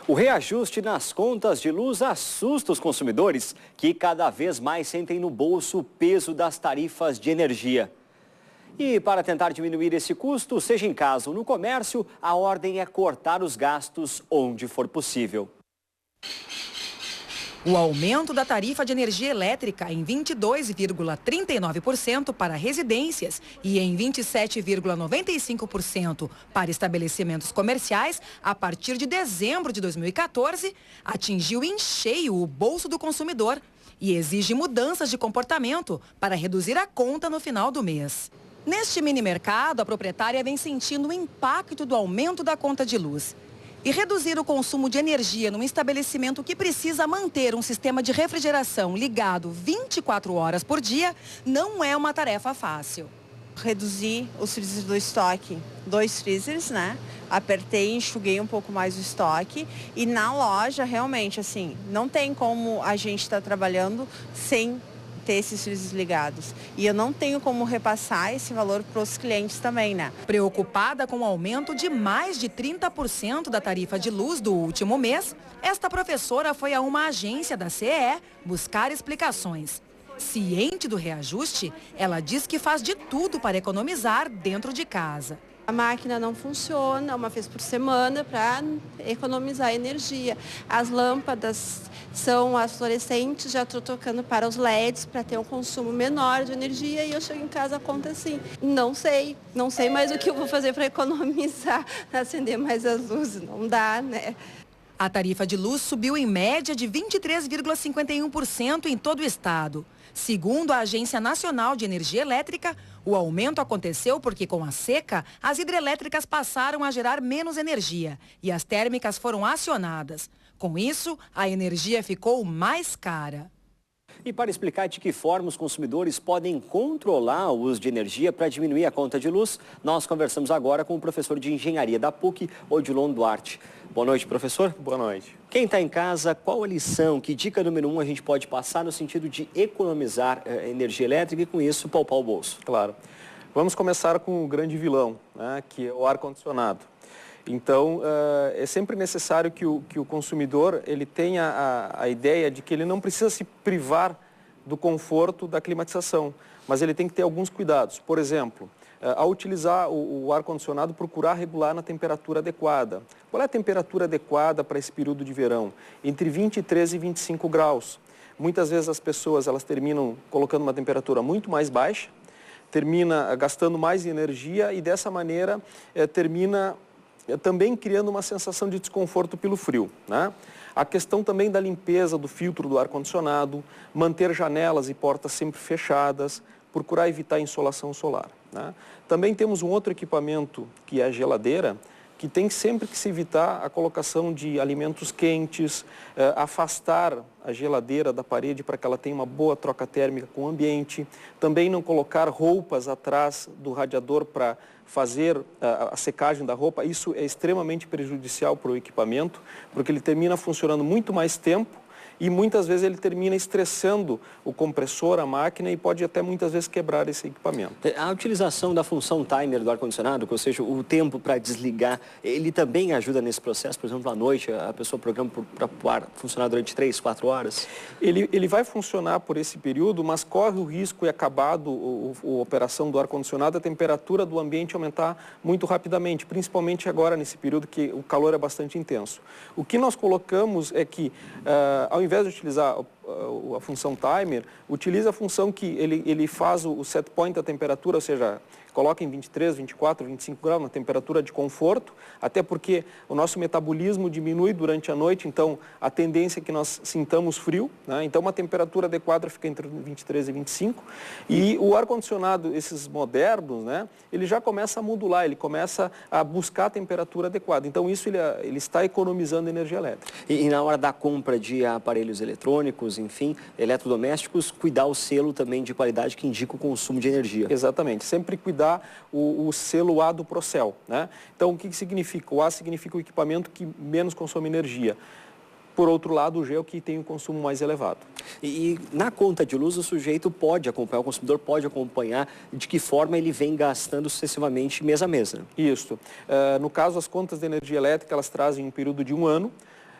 O reajuste nas contas de luz assusta os consumidores, que cada vez mais sentem no bolso o peso das tarifas de energia. E para tentar diminuir esse custo, seja em casa ou no comércio, a ordem é cortar os gastos onde for possível. O aumento da tarifa de energia elétrica em 22,39% para residências e em 27,95% para estabelecimentos comerciais a partir de dezembro de 2014 atingiu em cheio o bolso do consumidor e exige mudanças de comportamento para reduzir a conta no final do mês. Neste mini-mercado, a proprietária vem sentindo o impacto do aumento da conta de luz. E reduzir o consumo de energia num estabelecimento que precisa manter um sistema de refrigeração ligado 24 horas por dia não é uma tarefa fácil. Reduzir os freezers do estoque, 2 freezers, né? Apertei e enxuguei um pouco mais o estoque. E na loja, realmente, assim, não tem como a gente estar trabalhando sem ter esses freezers ligados. E eu não tenho como repassar esse valor para os clientes também, né? Preocupada com o aumento de mais de 30% da tarifa de luz do último mês, esta professora foi a uma agência da CEE buscar explicações. Ciente do reajuste, ela diz que faz de tudo para economizar dentro de casa. A máquina não funciona uma vez por semana para economizar energia. As lâmpadas são as fluorescentes, já estou trocando para os LEDs para ter um consumo menor de energia e eu chego em casa a conta assim. Não sei mais o que eu vou fazer para economizar, acender mais as luzes, não dá, né? A tarifa de luz subiu em média de 23,51% em todo o estado. Segundo a Agência Nacional de Energia Elétrica, o aumento aconteceu porque com a seca, as hidrelétricas passaram a gerar menos energia e as térmicas foram acionadas. Com isso, a energia ficou mais cara. E para explicar de que forma os consumidores podem controlar o uso de energia para diminuir a conta de luz, nós conversamos agora com o professor de engenharia da PUC, Odilon Duarte. Boa noite, professor. Boa noite. Quem está em casa, qual a lição, que dica número 1 a gente pode passar no sentido de economizar energia elétrica e com isso poupar o bolso? Claro. Vamos começar com o grande vilão, né, que é o ar-condicionado. Então, é sempre necessário que o consumidor ele tenha a ideia de que ele não precisa se privar do conforto da climatização, mas ele tem que ter alguns cuidados. Por exemplo, ao utilizar o ar-condicionado, procurar regular na temperatura adequada. Qual é a temperatura adequada para esse período de verão? Entre 23 e 25 graus. Muitas vezes as pessoas elas terminam colocando uma temperatura muito mais baixa, termina gastando mais energia e dessa maneira termina também criando uma sensação de desconforto pelo frio, né? A questão também da limpeza do filtro do ar-condicionado, manter janelas e portas sempre fechadas, procurar evitar a insolação solar, né? Também temos um outro equipamento que é a geladeira, que tem sempre que se evitar a colocação de alimentos quentes, afastar a geladeira da parede para que ela tenha uma boa troca térmica com o ambiente. Também não colocar roupas atrás do radiador para fazer a secagem da roupa. Isso é extremamente prejudicial para o equipamento, porque ele termina funcionando muito mais tempo e muitas vezes ele termina estressando o compressor, a máquina e pode até muitas vezes quebrar esse equipamento. A utilização da função timer do ar-condicionado, ou seja, o tempo para desligar, ele também ajuda nesse processo? Por exemplo, à noite a pessoa programa para o ar funcionar durante 3, 4 horas? Ele vai funcionar por esse período, mas corre o risco e acabado a operação do ar-condicionado, a temperatura do ambiente aumentar muito rapidamente, principalmente agora nesse período que o calor é bastante intenso. O que nós colocamos é que, ao invés de utilizar a função timer, utiliza a função que ele faz o set point da temperatura, ou seja, coloca em 23, 24, 25 graus na temperatura de conforto, até porque o nosso metabolismo diminui durante a noite, então a tendência é que nós sintamos frio, né? Então uma temperatura adequada fica entre 23 e 25. E o ar-condicionado, esses modernos, né, ele já começa a modular, ele começa a buscar a temperatura adequada. Então isso ele está economizando energia elétrica. E na hora da compra de aparelhos eletrônicos, enfim, eletrodomésticos, cuidar o selo também de qualidade que indica o consumo de energia. Exatamente, sempre cuidar o selo A do Procel, né? Então, o que significa? O A significa o equipamento que menos consome energia. Por outro lado, o G é o que tem um consumo mais elevado. E na conta de luz, o sujeito pode acompanhar, o consumidor pode acompanhar de que forma ele vem gastando sucessivamente mês a mês, né? Isso. No caso, as contas de energia elétrica, elas trazem um período de 1 ano,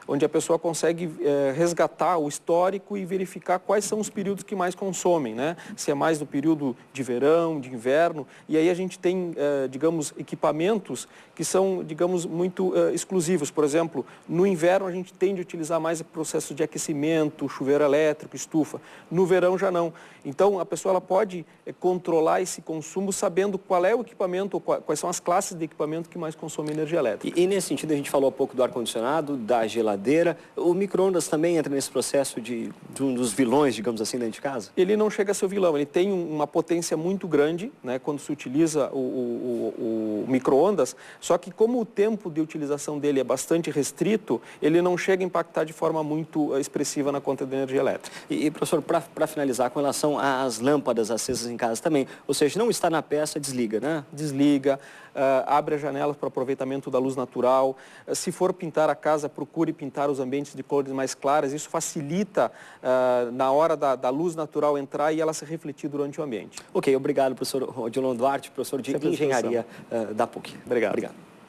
onde a pessoa consegue resgatar o histórico e verificar quais são os períodos que mais consomem, né? Se é mais do período de verão, de inverno, e aí a gente tem, digamos, equipamentos que são, digamos, muito exclusivos. Por exemplo, no inverno a gente tende a utilizar mais processos de aquecimento, chuveiro elétrico, estufa. No verão já não. Então a pessoa ela pode controlar esse consumo sabendo qual é o equipamento, quais são as classes de equipamento que mais consomem energia elétrica. E nesse sentido a gente falou há pouco do ar-condicionado, da geladeira. O micro-ondas também entra nesse processo de um dos vilões, digamos assim, dentro de casa? Ele não chega a ser o vilão, ele tem uma potência muito grande, né, quando se utiliza o micro-ondas, só que como o tempo de utilização dele é bastante restrito, ele não chega a impactar de forma muito expressiva na conta de energia elétrica. E professor, para finalizar, com relação às lâmpadas acesas em casa também, ou seja, não está na peça, desliga, né? Desliga, abre as janelas para aproveitamento da luz natural. Se for pintar a casa, procure pintar os ambientes de cores mais claras. Isso facilita na hora da luz natural entrar e ela se refletir durante o ambiente. Ok, obrigado, professor Odilon Duarte, professor de Engenharia da PUC. Obrigado.